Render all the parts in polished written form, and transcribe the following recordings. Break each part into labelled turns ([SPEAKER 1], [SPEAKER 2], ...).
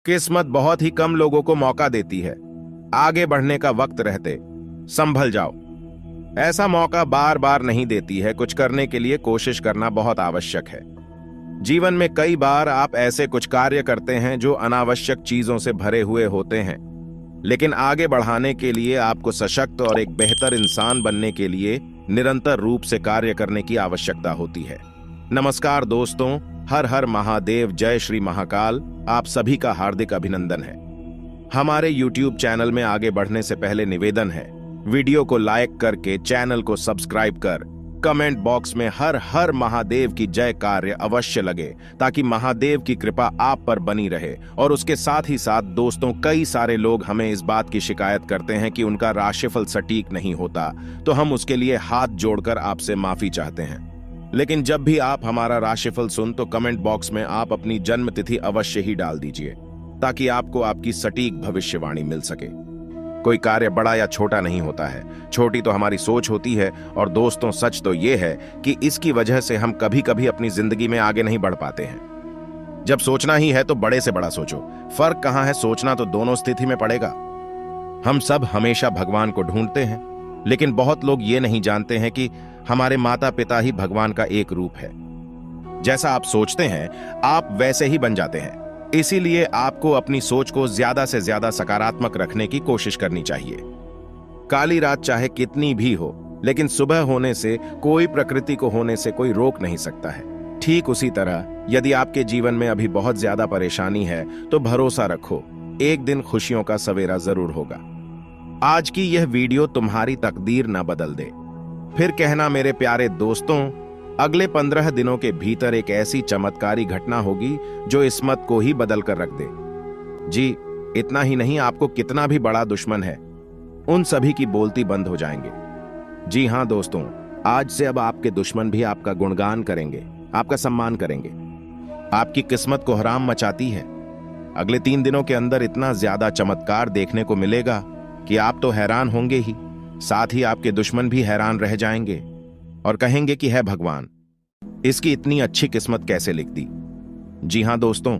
[SPEAKER 1] किस्मत बहुत ही कम लोगों को मौका देती है। आगे बढ़ने का वक्त रहते संभल जाओ। ऐसा मौका बार बार नहीं देती है। कुछ करने के लिए कोशिश करना बहुत आवश्यक है। जीवन में कई बार आप ऐसे कुछ कार्य करते हैं जो अनावश्यक चीजों से भरे हुए होते हैं, लेकिन आगे बढ़ाने के लिए आपको सशक्त और एक बेहतर इंसान बनने के लिए निरंतर रूप से कार्य करने की आवश्यकता होती है। नमस्कार दोस्तों, हर हर महादेव, जय श्री महाकाल। आप सभी का हार्दिक अभिनंदन है। हमारे YouTube चैनल में आगे बढ़ने से पहले निवेदन है, वीडियो को लाइक करके चैनल को सब्सक्राइब कर कमेंट बॉक्स में हर हर महादेव की जय कार्य अवश्य लगे, ताकि महादेव की कृपा आप पर बनी रहे। और उसके साथ ही साथ दोस्तों, कई सारे लोग हमें इस बात की शिकायत करते हैं कि उनका राशिफल सटीक नहीं होता, तो हम उसके लिए हाथ जोड़कर आपसे माफी चाहते हैं। लेकिन जब भी आप हमारा राशिफल सुन तो कमेंट बॉक्स में आप अपनी जन्म तिथि अवश्य ही डाल दीजिए, ताकि आपको आपकी सटीक भविष्यवाणी मिल सके। कोई कार्य बड़ा या छोटा नहीं होता है, छोटी तो हमारी सोच होती है। और दोस्तों, सच तो यह है कि इसकी वजह से हम कभी कभी अपनी जिंदगी में आगे नहीं बढ़ पाते हैं। जब सोचना ही है तो बड़े से बड़ा सोचो। फर्क कहां है, सोचना तो दोनों स्थिति में पड़ेगा। हम सब हमेशा भगवान को ढूंढते हैं, लेकिन बहुत लोग ये नहीं जानते हैं कि हमारे माता पिता ही भगवान का एक रूप है। जैसा आप सोचते हैं आप वैसे ही बन जाते हैं। इसीलिए आपको अपनी सोच को ज्यादा से ज्यादा सकारात्मक रखने की कोशिश करनी चाहिए। काली रात चाहे कितनी भी हो, लेकिन सुबह होने से कोई, प्रकृति को होने से कोई रोक नहीं सकता है। ठीक उसी तरह यदि आपके जीवन में अभी बहुत ज्यादा परेशानी है तो भरोसा रखो, एक दिन खुशियों का सवेरा जरूर होगा। आज की यह वीडियो तुम्हारी तकदीर न बदल दे। फिर कहना मेरे प्यारे दोस्तों, अगले 15 दिनों के भीतर एक ऐसी चमत्कारी घटना होगी जो इस्मत को ही बदल कर रख दे। जी, इतना ही नहीं, आपको कितना भी बड़ा दुश्मन है, उन सभी की बोलती बंद हो जाएंगे। जी हां दोस्तों, आज से अब आपके दुश्मन भी आपका गुणगान करेंगे, आपका सम्मान करेंगे। आपकी किस्मत को हराम मचाती है। अगले 3 दिनों के अंदर इतना ज्यादा चमत्कार देखने को मिलेगा कि आप तो हैरान होंगे ही, साथ ही आपके दुश्मन भी हैरान रह जाएंगे और कहेंगे कि है भगवान, इसकी इतनी अच्छी किस्मत कैसे लिख दी। जी हां दोस्तों,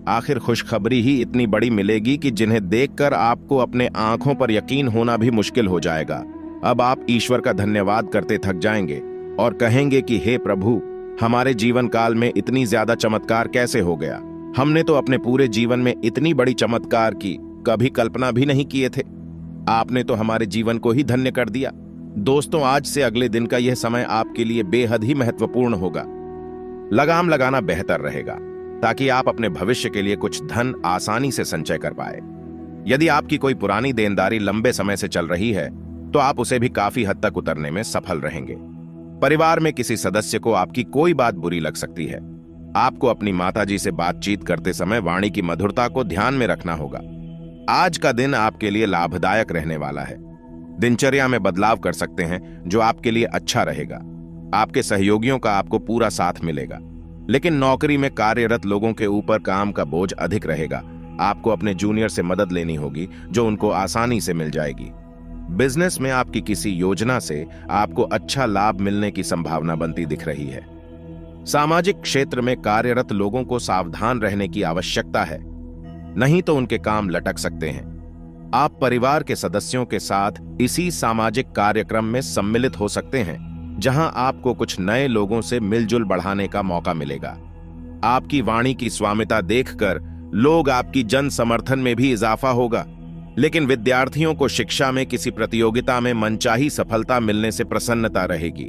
[SPEAKER 1] आखिर खुशखबरी ही इतनी बड़ी मिलेगी कि जिन्हें देखकर आपको अपने आंखों पर यकीन होना भी मुश्किल हो जाएगा। अब आप ईश्वर का धन्यवाद करते थक जाएंगे और कहेंगे कि हे प्रभु, हमारे जीवन काल में इतनी ज्यादा चमत्कार कैसे हो गया। हमने तो अपने पूरे जीवन में इतनी बड़ी चमत्कार की कभी कल्पना भी नहीं किए थे। आपने तो हमारे जीवन को ही धन्य कर दिया। दोस्तों, आज से अगले दिन का यह समय आपके लिए बेहद ही महत्वपूर्ण होगा। लगाम लगाना बेहतर रहेगा, ताकि आप अपने भविष्य के लिए कुछ धन आसानी से संचय कर पाए। यदि आपकी कोई पुरानी देनदारी लंबे समय से चल रही है तो आप उसे भी काफी हद तक उतरने में सफल रहेंगे। परिवार में किसी सदस्य को आपकी कोई बात बुरी लग सकती है। आपको अपनी माताजी से बातचीत करते समय वाणी की मधुरता को ध्यान में रखना होगा। आज का दिन आपके लिए लाभदायक रहने वाला है। दिनचर्या में बदलाव कर सकते हैं जो आपके लिए अच्छा रहेगा। आपके सहयोगियों का आपको पूरा साथ मिलेगा, लेकिन नौकरी में कार्यरत लोगों के ऊपर काम का बोझ अधिक रहेगा। आपको अपने जूनियर से मदद लेनी होगी, जो उनको आसानी से मिल जाएगी। बिजनेस में आपकी किसी योजना से आपको अच्छा लाभ मिलने की संभावना बनती दिख रही है। सामाजिक क्षेत्र में कार्यरत लोगों को सावधान रहने की आवश्यकता है, नहीं तो उनके काम लटक सकते हैं। आप परिवार के सदस्यों के साथ इसी सामाजिक कार्यक्रम में सम्मिलित हो सकते हैं, जहां आपको कुछ नए लोगों से मिलजुल बढ़ाने का मौका मिलेगा। आपकी वाणी की स्वामिता देखकर लोग आपकी जन समर्थन में भी इजाफा होगा। लेकिन विद्यार्थियों को शिक्षा में किसी प्रतियोगिता में मनचाही सफलता मिलने से प्रसन्नता रहेगी।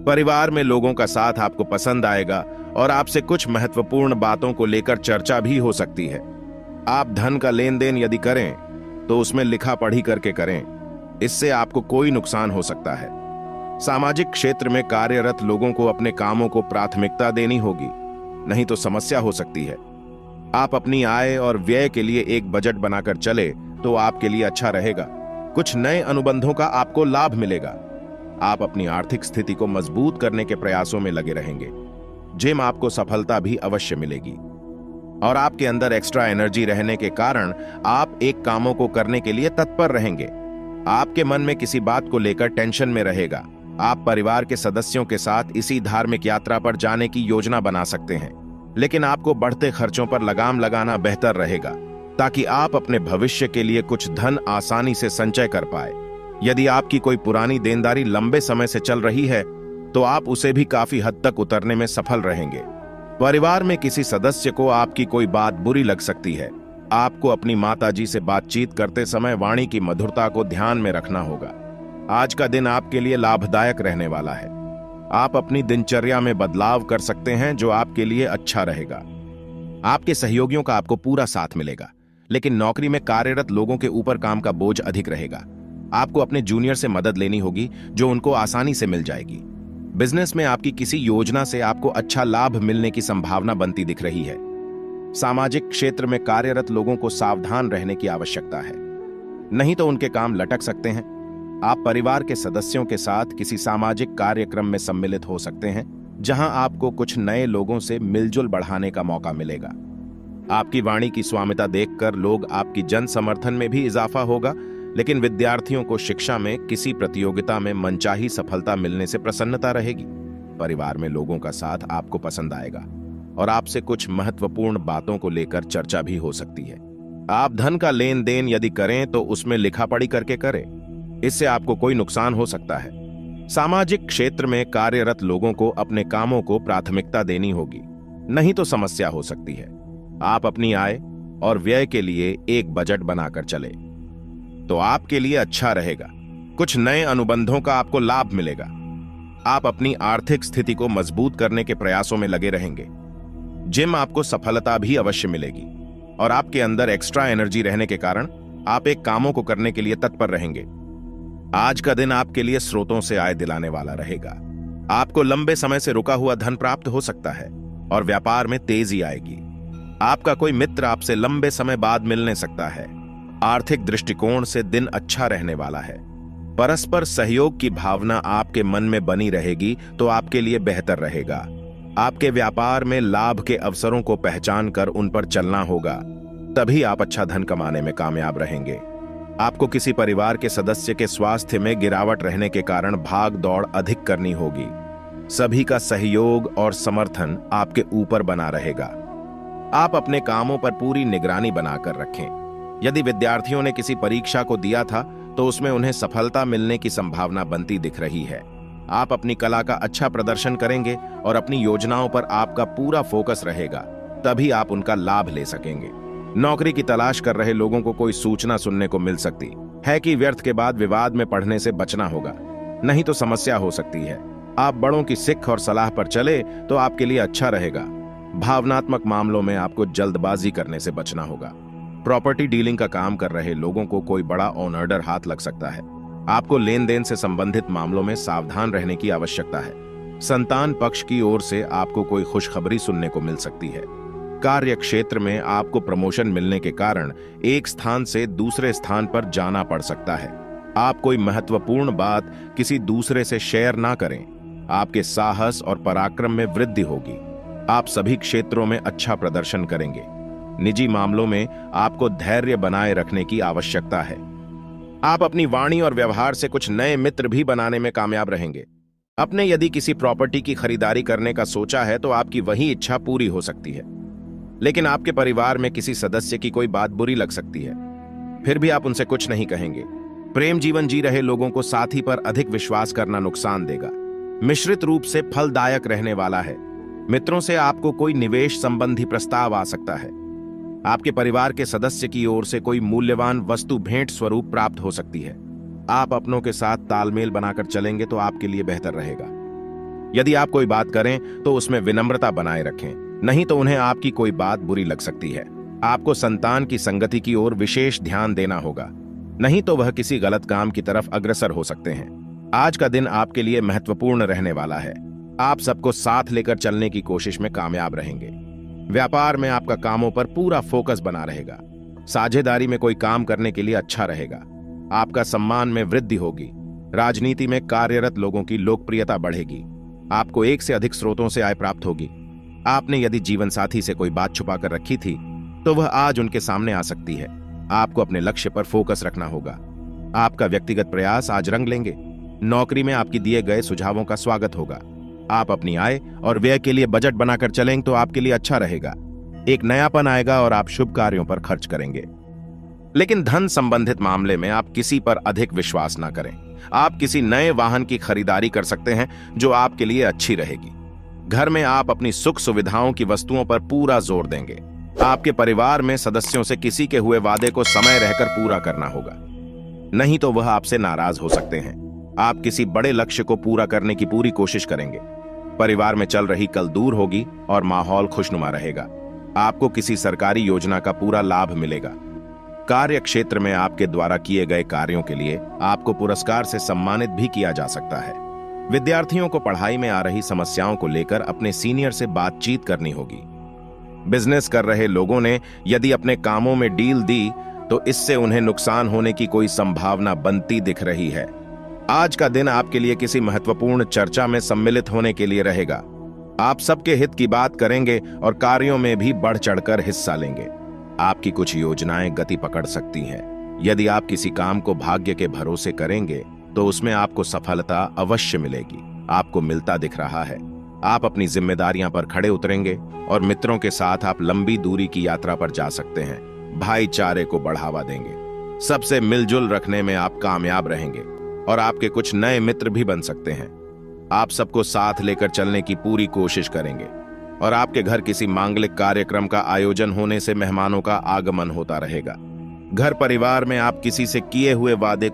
[SPEAKER 1] परिवार में लोगों का साथ आपको पसंद आएगा और आपसे कुछ महत्वपूर्ण बातों को लेकर चर्चा भी हो सकती है। आप धन का लेन देन यदि करें तो उसमें लिखा पढ़ी करके करें, इससे आपको कोई नुकसान हो सकता है। सामाजिक क्षेत्र में कार्यरत लोगों को अपने कामों को प्राथमिकता देनी होगी, नहीं तो समस्या हो सकती है। आप अपनी आय और व्यय के लिए एक बजट बनाकर चले तो आपके लिए अच्छा रहेगा। कुछ नए अनुबंधों का आपको लाभ मिलेगा। आप अपनी आर्थिक स्थिति को मजबूत करने के प्रयासों में लगे रहेंगे। जिम आपको सफलता भी अवश्य मिलेगी और आपके अंदर एक्स्ट्रा एनर्जी रहने के कारण आप एक कामों को करने के लिए तत्पर रहेंगे। आपके मन में किसी बात को लेकर टेंशन में रहेगा। आप परिवार के सदस्यों के साथ इसी धार्मिक यात्रा पर जाने की योजना बना सकते हैं। लेकिन आपको बढ़ते खर्चों पर लगाम लगाना बेहतर रहेगा ताकि आप अपने भविष्य के लिए कुछ धन आसानी से संचय कर पाए। यदि आपकी कोई पुरानी देनदारी लंबे समय से चल रही है तो आप उसे भी काफी हद तक उतरने में सफल रहेंगे। परिवार में किसी सदस्य को आपकी कोई बात बुरी लग सकती है। आपको अपनी माताजी से बातचीत करते समय वाणी की मधुरता को ध्यान में रखना होगा। आज का दिन आपके लिए लाभदायक रहने वाला है। आप अपनी दिनचर्या में बदलाव कर सकते हैं जो आपके लिए अच्छा रहेगा। आपके सहयोगियों का आपको पूरा साथ मिलेगा, लेकिन नौकरी में कार्यरत लोगों के ऊपर काम का बोझ अधिक रहेगा। आपको अपने जूनियर से मदद लेनी होगी जो उनको आसानी से मिल जाएगी। बिजनेस में आपकी किसी योजना से आपको अच्छा लाभ मिलने की संभावना बनती दिख रही है। सामाजिक क्षेत्र में कार्यरत लोगों को सावधान रहने की आवश्यकता है, नहीं तो उनके काम लटक सकते हैं। आप परिवार के सदस्यों के साथ किसी सामाजिक कार्यक्रम में सम्मिलित हो सकते हैं जहां आपको कुछ नए लोगों से मिलजुल बढ़ाने का मौका मिलेगा। आपकी वाणी की स्वामिता देखकर लोग आपकी जन समर्थन में भी इजाफा होगा, लेकिन विद्यार्थियों को शिक्षा में किसी प्रतियोगिता में मनचाही सफलता मिलने से प्रसन्नता रहेगी। परिवार में लोगों का साथ आपको पसंद आएगा और आपसे कुछ महत्वपूर्ण बातों को लेकर चर्चा भी हो सकती है। आप धन का लेन देन यदि करें तो उसमें लिखापढ़ी करके करें, इससे आपको कोई नुकसान हो सकता है। सामाजिक क्षेत्र में कार्यरत लोगों को अपने कामों को प्राथमिकता देनी होगी, नहीं तो समस्या हो सकती है। आप अपनी आय और व्यय के लिए एक बजट बनाकर चले तो आपके लिए अच्छा रहेगा। कुछ नए अनुबंधों का आपको लाभ मिलेगा। आप अपनी आर्थिक स्थिति को मजबूत करने के प्रयासों में लगे रहेंगे। जिम आपको सफलता भी अवश्य मिलेगी और आपके अंदर एक्स्ट्रा एनर्जी रहने के कारण आप एक कामों को करने के लिए तत्पर रहेंगे। आज का दिन आपके लिए स्रोतों से आय दिलाने वाला रहेगा। आपको लंबे समय से रुका हुआ धन प्राप्त हो सकता है और व्यापार में तेजी आएगी। आपका कोई मित्र आपसे लंबे समय बाद मिलने सकता है। आर्थिक दृष्टिकोण से दिन अच्छा रहने वाला है। परस्पर सहयोग की भावना आपके मन में बनी रहेगी तो आपके लिए बेहतर रहेगा। आपके व्यापार में लाभ के अवसरों को पहचान कर उन पर चलना होगा, तभी आप अच्छा धन कमाने में कामयाब रहेंगे। आपको किसी परिवार के सदस्य के स्वास्थ्य में गिरावट रहने के कारण भाग दौड़ अधिक करनी होगी। सभी का सहयोग और समर्थन आपके ऊपर बना रहेगा। आप अपने कामों पर पूरी निगरानी बनाकर रखें। यदि विद्यार्थियों ने किसी परीक्षा को दिया था तो उसमें उन्हें सफलता मिलने की संभावना बनती दिख रही है। आप अपनी कला का अच्छा प्रदर्शन करेंगे और अपनी योजनाओं पर आपका पूरा फोकस रहेगा, तभी आप उनका लाभ ले सकेंगे। नौकरी की तलाश कर रहे लोगों को कोई सूचना सुनने को मिल सकती है कि व्यर्थ के बाद विवाद में पड़ने से बचना होगा, नहीं तो समस्या हो सकती है। आप बड़ों की सिख और सलाह पर चले तो आपके लिए अच्छा रहेगा। भावनात्मक मामलों में आपको जल्दबाजी करने से बचना होगा। प्रॉपर्टी डीलिंग का काम कर रहे लोगों को कोई बड़ा ऑन ऑर्डर हाथ लग सकता है। आपको लेन देन से संबंधित मामलों में सावधान रहने की आवश्यकता है। संतान पक्ष की ओर से आपको कोई खुशखबरी सुनने को मिल सकती है। कार्य क्षेत्र में आपको प्रमोशन मिलने के कारण एक स्थान से दूसरे स्थान पर जाना पड़ सकता है। आप कोई महत्वपूर्ण बात किसी दूसरे से शेयर ना करें। आपके साहस और पराक्रम में वृद्धि होगी। आप सभी क्षेत्रों में अच्छा प्रदर्शन करेंगे। निजी मामलों में आपको धैर्य बनाए रखने की आवश्यकता है। आप अपनी वाणी और व्यवहार से कुछ नए मित्र भी बनाने में कामयाब रहेंगे। आपने यदि किसी प्रॉपर्टी की खरीदारी करने का सोचा है तो आपकी वही इच्छा पूरी हो सकती है, लेकिन आपके परिवार में किसी सदस्य की कोई बात बुरी लग सकती है। फिर भी आप उनसे कुछ नहीं कहेंगे। प्रेम जीवन जी रहे लोगों को साथी पर अधिक विश्वास करना नुकसान देगा। मिश्रित रूप से फलदायक रहने वाला है। मित्रों से आपको कोई निवेश संबंधी प्रस्ताव आ सकता है। आपके परिवार के सदस्य की ओर से कोई मूल्यवान वस्तु भेंट स्वरूप प्राप्त हो सकती है। आप अपनों के साथ तालमेल बनाकर चलेंगे तो आपके लिए बेहतर रहेगा। यदि आप कोई बात करें तो उसमें विनम्रता बनाए रखें, नहीं तो उन्हें आपकी कोई बात बुरी लग सकती है। आपको संतान की संगति की ओर विशेष ध्यान देना होगा, नहीं तो वह किसी गलत काम की तरफ अग्रसर हो सकते हैं। आज का दिन आपके लिए महत्वपूर्ण रहने वाला है। आप सबको साथ लेकर चलने की कोशिश में कामयाब रहेंगे। व्यापार में आपका कामों पर पूरा फोकस बना रहेगा। साझेदारी में कोई काम करने के लिए अच्छा रहेगा। आपका सम्मान में वृद्धि होगी। राजनीति में कार्यरत लोगों की लोकप्रियता बढ़ेगी। आपको एक से अधिक स्रोतों से आय प्राप्त होगी। आपने यदि जीवन साथी से कोई बात छुपा कर रखी थी तो वह आज उनके सामने आ सकती है। आपको अपने लक्ष्य पर फोकस रखना होगा। आपका व्यक्तिगत प्रयास आज रंग लेंगे। नौकरी में आपकी दिए गए सुझावों का स्वागत होगा। आप अपनी आय और व्यय के लिए बजट बनाकर चलें तो आपके लिए अच्छा रहेगा। एक नयापन आएगा और आप शुभ कार्यों पर खर्च करेंगे। लेकिन धन संबंधित मामले में आप किसी पर अधिक विश्वास ना करें। आप किसी नए वाहन की खरीदारी कर सकते हैं जो आपके लिए अच्छी रहेगी। घर में आप अपनी सुख सुविधाओं की वस्तुओं पर पूरा जोर देंगे। आपके परिवार में सदस्यों से किसी के हुए वादे को समय रहकर पूरा करना होगा, नहीं तो वह आपसे नाराज हो सकते हैं। आप किसी बड़े लक्ष्य को पूरा करने की पूरी कोशिश करेंगे। परिवार में चल रही कल दूर होगी और माहौल खुशनुमा रहेगा। आपको किसी सरकारी योजना का पूरा लाभ मिलेगा। कार्य क्षेत्र में आपके द्वारा किए गए कार्यों के लिए आपको पुरस्कार से सम्मानित भी किया जा सकता है। विद्यार्थियों को पढ़ाई में आ रही समस्याओं को लेकर अपने सीनियर से बातचीत करनी होगी। बिजनेस कर रहे लोगों ने यदि अपने कामों में डील दी तो इससे उन्हें नुकसान होने की कोई संभावना बनती दिख रही है। आज का दिन आपके लिए किसी महत्वपूर्ण चर्चा में सम्मिलित होने के लिए रहेगा। आप सबके हित की बात करेंगे और कार्यों में भी बढ़ चढ़कर हिस्सा लेंगे। आपकी कुछ योजनाएं गति पकड़ सकती हैं। यदि आप किसी काम को भाग्य के भरोसे करेंगे तो उसमें आपको सफलता अवश्य मिलेगी। आपको मिलता दिख रहा है। आप अपनी जिम्मेदारियां पर खड़े उतरेंगे और मित्रों के साथ आप लंबी दूरी की यात्रा पर जा सकते हैं। भाईचारे को बढ़ावा देंगे। सबसे मिलजुल रखने में आप कामयाब रहेंगे और आपके कुछ नए मित्र भी बन सकते हैं। आप सबको साथ लेकर चलने की पूरी कोशिश करेंगे और आपके घर किसी मांगलिक कार्यक्रम का आयोजन होने से मेहमानों का आगमन होता रहेगा। घर परिवार में आप किसी से किए हुए वादे को